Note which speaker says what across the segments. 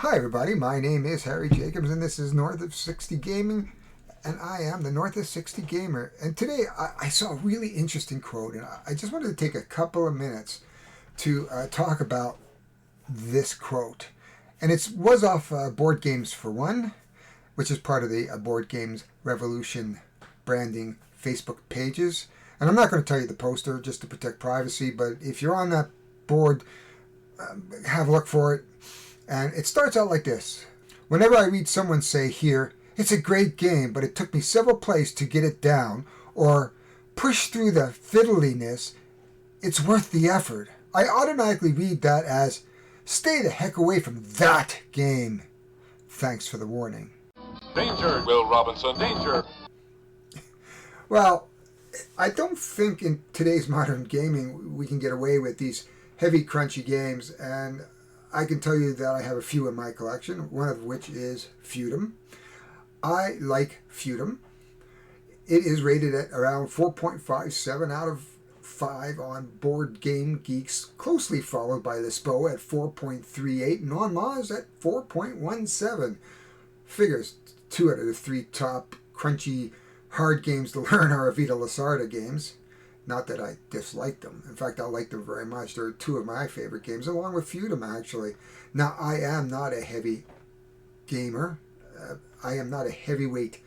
Speaker 1: Hi everybody, my name is Harry Jacobs and this is North of 60 Gaming, and I am the North of 60 Gamer. And today I saw a really interesting quote, and I just wanted to take a couple of minutes to talk about this quote. And it was off Board Games for One, which is part of the Board Games Revolution branding Facebook pages. And I'm not going to tell you the poster just to protect privacy, but if you're on that board, have a look for it. And it starts out like this. Whenever I read someone say here, it's a great game, but it took me several plays to get it down, or push through the fiddliness, it's worth the effort, I automatically read that as, stay the heck away from that game. Thanks for the warning.
Speaker 2: Danger, Will Robinson, danger.
Speaker 1: Well, I don't think in today's modern gaming we can get away with these heavy, crunchy games, and I can tell you that I have a few in my collection, one of which is Feudum. I like Feudum. It is rated at around 4.57 out of 5 on Board Game Geeks, closely followed by Lisboa at 4.38 and on Mars at 4.17. Figures 2 out of the 3 top crunchy hard games to learn are Vita Lasarda games. Not that I dislike them. In fact, I like them very much. They're 2 of my favorite games, along with Feudum, actually. Now, I am not a heavy gamer. I am not a heavyweight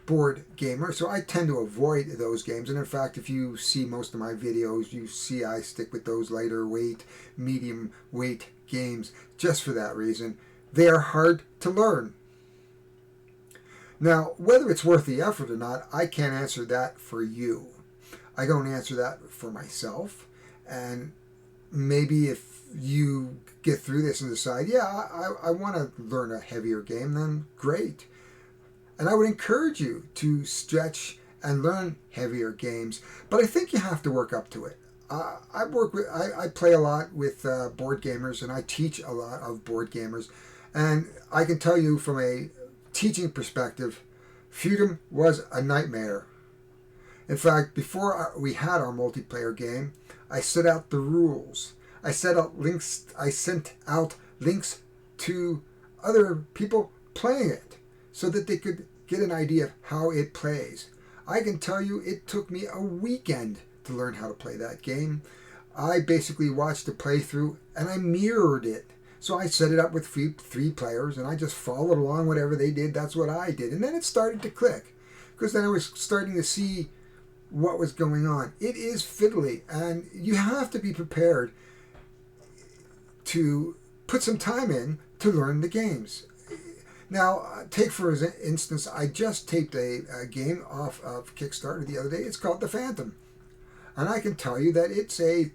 Speaker 1: board gamer, so I tend to avoid those games. And in fact, if you see most of my videos, you see I stick with those lighter weight, medium weight games just for that reason. They are hard to learn. Now, whether it's worth the effort or not, I can't answer that for you. I don't answer that for myself, and maybe if you get through this and decide, yeah, I want to learn a heavier game, then great. And I would encourage you to stretch and learn heavier games, but I think you have to work up to it. I play a lot with board gamers, and I teach a lot of board gamers, and I can tell you from a teaching perspective, Feudum was a nightmare. In fact, before we had our multiplayer game, I set out the rules. I sent out links to other people playing it so that they could get an idea of how it plays. I can tell you it took me a weekend to learn how to play that game. I basically watched the playthrough and I mirrored it. So I set it up with 3 players and I just followed along whatever they did. That's what I did. And then it started to click because then I was starting to see what was going on. It is fiddly, and you have to be prepared to put some time in to learn the games. Now, take for instance, I just taped a game off of Kickstarter the other day. It's called The Phantom, and I can tell you that it's a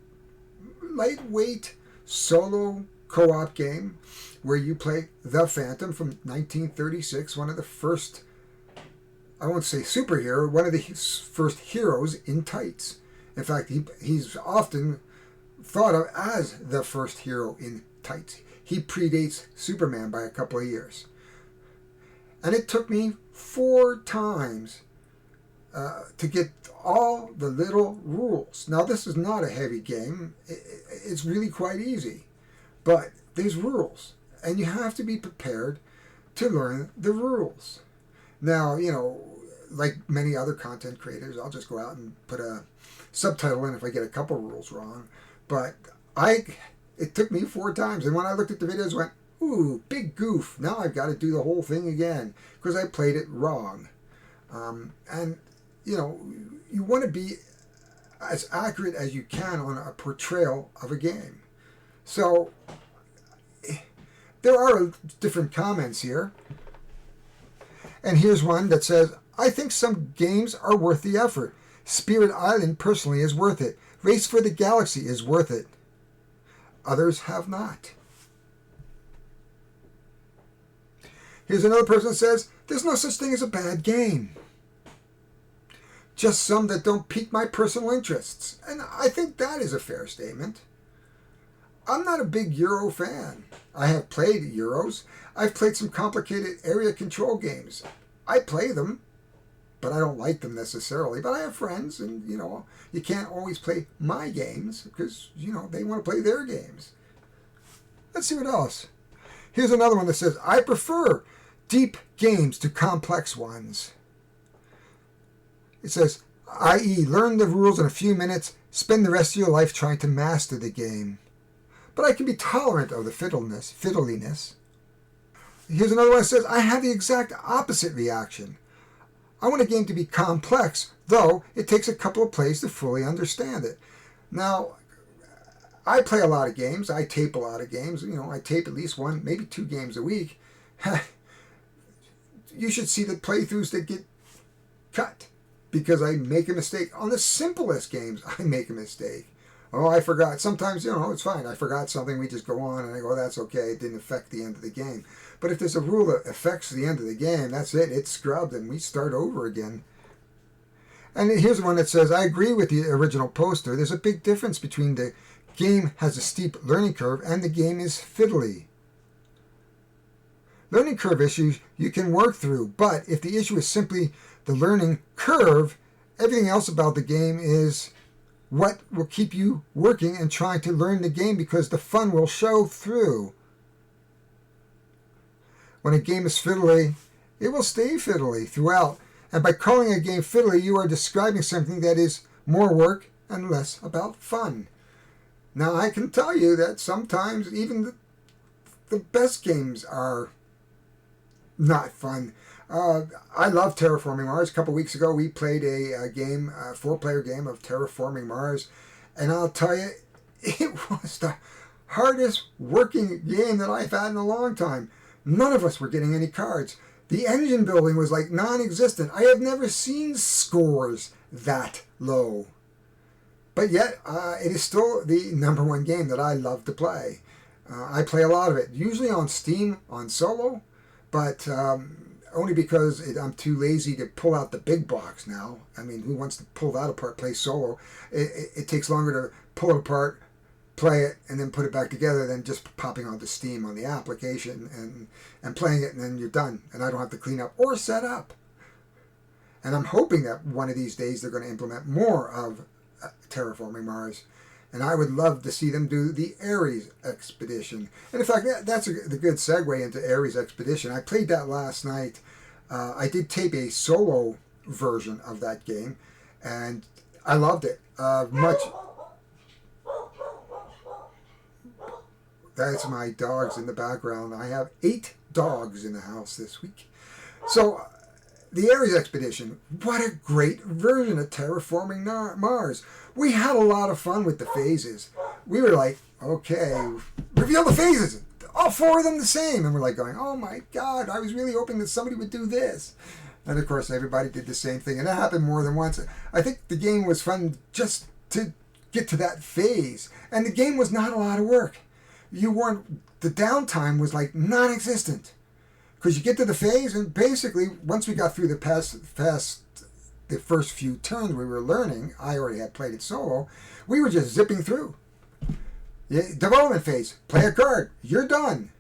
Speaker 1: lightweight solo co-op game where you play the Phantom from 1936, one of the first, I won't say superhero, one of the first heroes in tights. In fact, he's often thought of as the first hero in tights. He predates Superman by a couple of years. And it took me 4 times to get all the little rules. Now, this is not a heavy game. It's really quite easy. But there's rules. And you have to be prepared to learn the rules. Now, you know, like many other content creators, I'll just go out and put a subtitle in if I get a couple rules wrong. But it took me 4 times. And when I looked at the videos, I went, ooh, big goof. Now I've got to do the whole thing again because I played it wrong. And, you know, you want to be as accurate as you can on a portrayal of a game. So there are different comments here. And here's one that says, I think some games are worth the effort. Spirit Island personally is worth it. Race for the Galaxy is worth it. Others have not. Here's another person that says, there's no such thing as a bad game. Just some that don't pique my personal interests. And I think that is a fair statement. I'm not a big Euro fan. I have played Euros. I've played some complicated area control games. I play them, but I don't like them necessarily. But I have friends, and, you know, you can't always play my games because, you know, they want to play their games. Let's see what else. Here's another one that says, I prefer deep games to complex ones. It says, i.e., learn the rules in a few minutes, spend the rest of your life trying to master the game. But I can be tolerant of the fiddliness. Here's another one that says, I have the exact opposite reaction. I want a game to be complex, though it takes a couple of plays to fully understand it. Now, I play a lot of games. I tape a lot of games. I tape at least one, maybe 2 games a week. You should see the playthroughs that get cut because I make a mistake. On the simplest games, I make a mistake. Oh, I forgot. Sometimes, it's fine. I forgot something. We just go on and I go, that's okay. It didn't affect the end of the game. But if there's a rule that affects the end of the game, that's it. It's scrubbed and we start over again. And here's one that says, I agree with the original poster. There's a big difference between the game has a steep learning curve and the game is fiddly. Learning curve issues you can work through, but if the issue is simply the learning curve, everything else about the game is what will keep you working and trying to learn the game because the fun will show through. When a game is fiddly, it will stay fiddly throughout. And by calling a game fiddly, you are describing something that is more work and less about fun. Now, I can tell you that sometimes even the best games are not fun. I love Terraforming Mars. A couple weeks ago, we played a game, a 4-player game of Terraforming Mars. And I'll tell you, it was the hardest working game that I've had in a long time. None of us were getting any cards. The engine building was like non-existent. I have never seen scores that low. But yet, it is still the #1 game that I love to play. I play a lot of it, usually on Steam, on solo, but only because I'm too lazy to pull out the big box now. I mean, who wants to pull that apart, play solo? It takes longer to pull it apart, play it, and then put it back together than just popping onto Steam on the application and playing it, and then you're done. And I don't have to clean up or set up. And I'm hoping that one of these days they're going to implement more of Terraforming Mars. And I would love to see them do the Aries Expedition. And in fact, that's the good segue into Aries Expedition. I played that last night. I did tape a solo version of that game, and I loved it. That's my dogs in the background. I have 8 dogs in the house this week. So, the Aries Expedition, what a great version of Terraforming Mars. We had a lot of fun with the phases. We were like, okay, reveal the phases. All 4 of them the same. And we're like going, oh my God, I was really hoping that somebody would do this. And of course, everybody did the same thing. And that happened more than once. I think the game was fun just to get to that phase. And the game was not a lot of work. The downtime was like non-existent. Because you get to the phase, and basically, once we got through the first few turns we were learning, I already had played it solo, we were just zipping through. Development phase, play a card, you're done.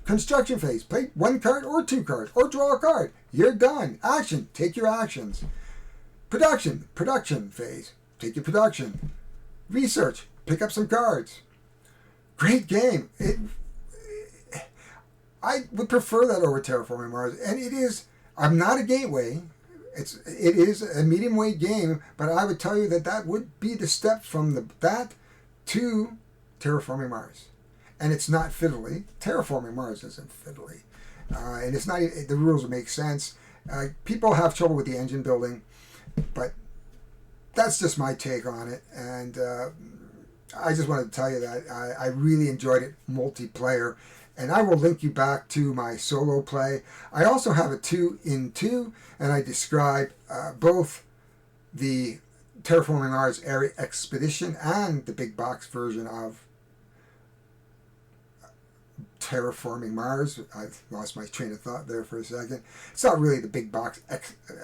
Speaker 1: Construction phase, play 1 card or 2 cards, or draw a card, you're done. Action, take your actions. Production phase, take your production. Research, pick up some cards. Great game. I would prefer that over Terraforming Mars, and it is. I'm not a gateway. It is a medium weight game, but I would tell you that would be the step from that to Terraforming Mars, and it's not fiddly. Terraforming Mars isn't fiddly, and it's not. The rules make sense. People have trouble with the engine building, but that's just my take on it, and I just wanted to tell you that I really enjoyed it multiplayer. And I will link you back to my solo play. I also have a 2-in-2, and I describe both the Terraforming Mars Aries Expedition and the big box version of Terraforming Mars. I lost my train of thought there for a second. It's not really the big box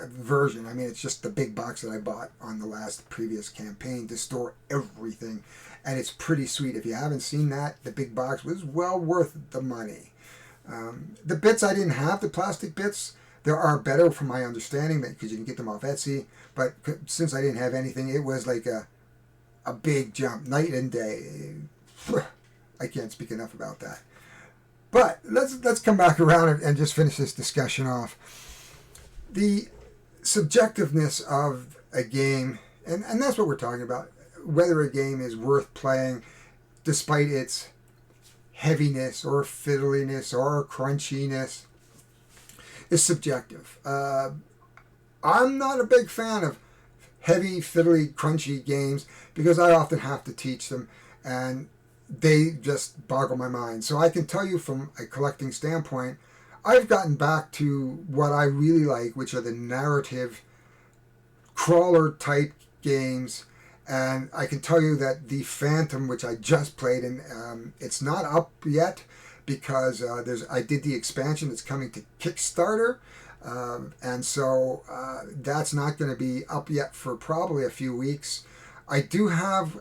Speaker 1: version. I mean, it's just the big box that I bought on the previous campaign to store everything. And it's pretty sweet. If you haven't seen that, the big box was well worth the money. The bits I didn't have, the plastic bits, there are better from my understanding because you can get them off Etsy. But since I didn't have anything, it was like a big jump, night and day. I can't speak enough about that. But let's come back around and just finish this discussion off. The subjectiveness of a game, and that's what we're talking about, whether a game is worth playing despite its heaviness or fiddliness or crunchiness, is subjective. I'm not a big fan of heavy, fiddly, crunchy games because I often have to teach them, and they just boggle my mind. So I can tell you from a collecting standpoint, I've gotten back to what I really like, which are the narrative crawler type games. And I can tell you that the Phantom, which I just played, and it's not up yet because I did the expansion that's coming to Kickstarter. And so that's not going to be up yet for probably a few weeks. I do have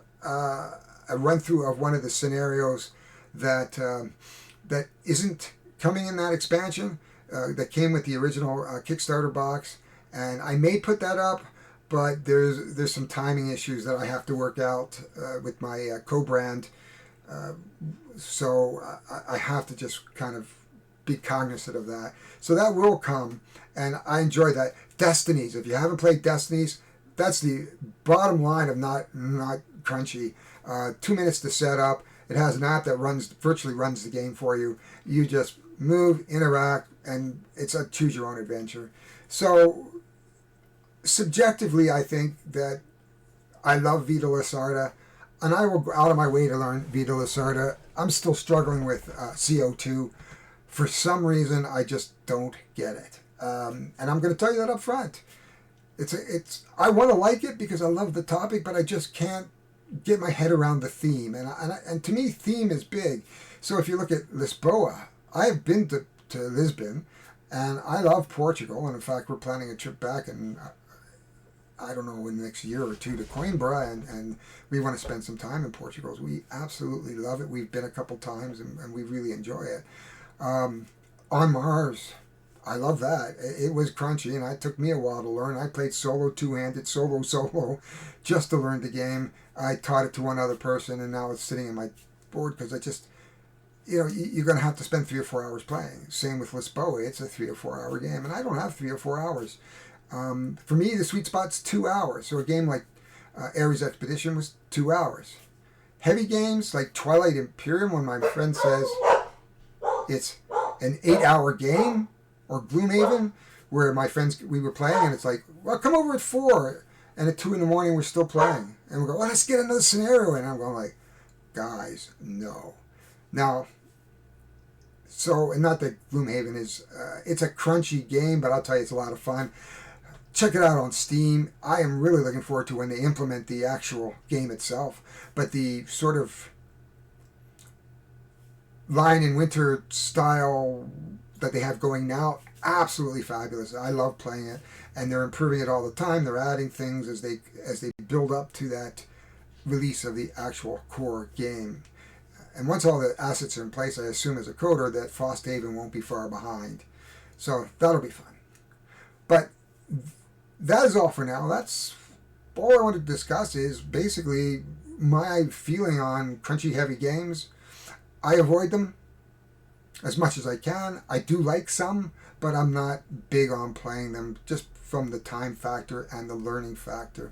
Speaker 1: a run through of one of the scenarios that that isn't coming in that expansion that came with the original Kickstarter box, and I may put that up, but there's some timing issues that I have to work out with my co-brand, so I have to just kind of be cognizant of that. So that will come, and I enjoy that. Destinies, if you haven't played Destinies, that's the bottom line of not crunchy. 2 minutes to set up. It has an app that virtually runs the game for you. You just move, interact, and it's a choose your own adventure. So subjectively, I think that I love Vita Lasarda, and I will go out of my way to learn Vita Lasarda. I'm still struggling with CO2. For some reason, I just don't get it, and I'm going to tell you that up front. I want to like it because I love the topic, but I just can't get my head around the theme, and to me, theme is big. So if you look at Lisboa, I have been to Lisbon, and I love Portugal, and in fact, we're planning a trip back in I don't know, in the next year or two to Coimbra, and we want to spend some time in Portugal. So we absolutely love it. We've been a couple times, and we really enjoy it. On Mars, I love that. It was crunchy, and it took me a while to learn. I played solo, two-handed, solo, just to learn the game. I taught it to one other person, and now it's sitting in my board because I just, you're going to have to spend 3 or 4 hours playing. Same with Lisboa. It's a 3 or 4 hour game, and I don't have 3 or 4 hours. For me, the sweet spot's 2 hours. So a game like Aries Expedition was 2 hours. Heavy games like Twilight Imperium, when my friend says it's an 8-hour game, or Gloomhaven, where my friends, we were playing, and it's like, well, come over at 4, and at 2 in the morning we're still playing. And we go, well, let's get another scenario. And I'm going like, guys, no. Now, and not that Gloomhaven is, it's a crunchy game, but I'll tell you, it's a lot of fun. Check it out on Steam. I am really looking forward to when they implement the actual game itself. But the sort of Lion in Winter style that they have going now, absolutely fabulous. I love playing it, and they're improving it all the time. They're adding things as they build up to that release of the actual core game. And once all the assets are in place, I assume as a coder that Frosthaven won't be far behind. So that'll be fun. But that is all for now. That's all I want to discuss is basically my feeling on crunchy heavy games. I avoid them as much as I can. I do like some, but I'm not big on playing them just from the time factor and the learning factor.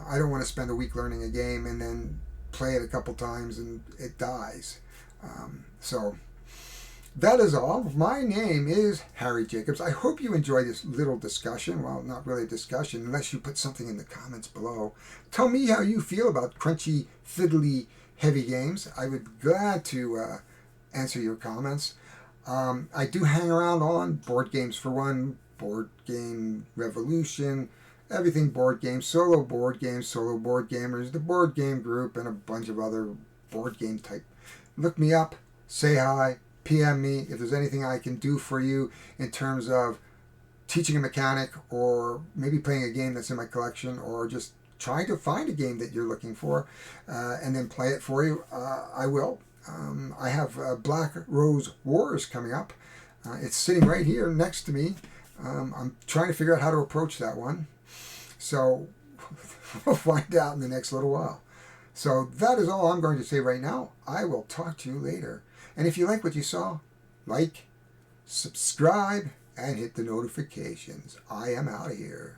Speaker 1: I don't want to spend a week learning a game and then play it a couple times and it dies. So that is all. My name is Harry Jacobs. I hope you enjoyed this little discussion. Well, not really a discussion, unless you put something in the comments below. Tell me how you feel about crunchy, fiddly, heavy games. I would be glad to answer your comments. I do hang around on Board Games for One, Board Game Revolution, everything board games, solo board gamers, the board game group, and a bunch of other board game type. Look me up, say hi, PM me if there's anything I can do for you in terms of teaching a mechanic, or maybe playing a game that's in my collection, or just trying to find a game that you're looking for and then play it for you. I will. I have Black Rose Wars coming up. It's sitting right here next to me. I'm trying to figure out how to approach that one. So we'll find out in the next little while. So that is all I'm going to say right now. I will talk to you later. And if you like what you saw, like, subscribe, and hit the notifications. I am out of here.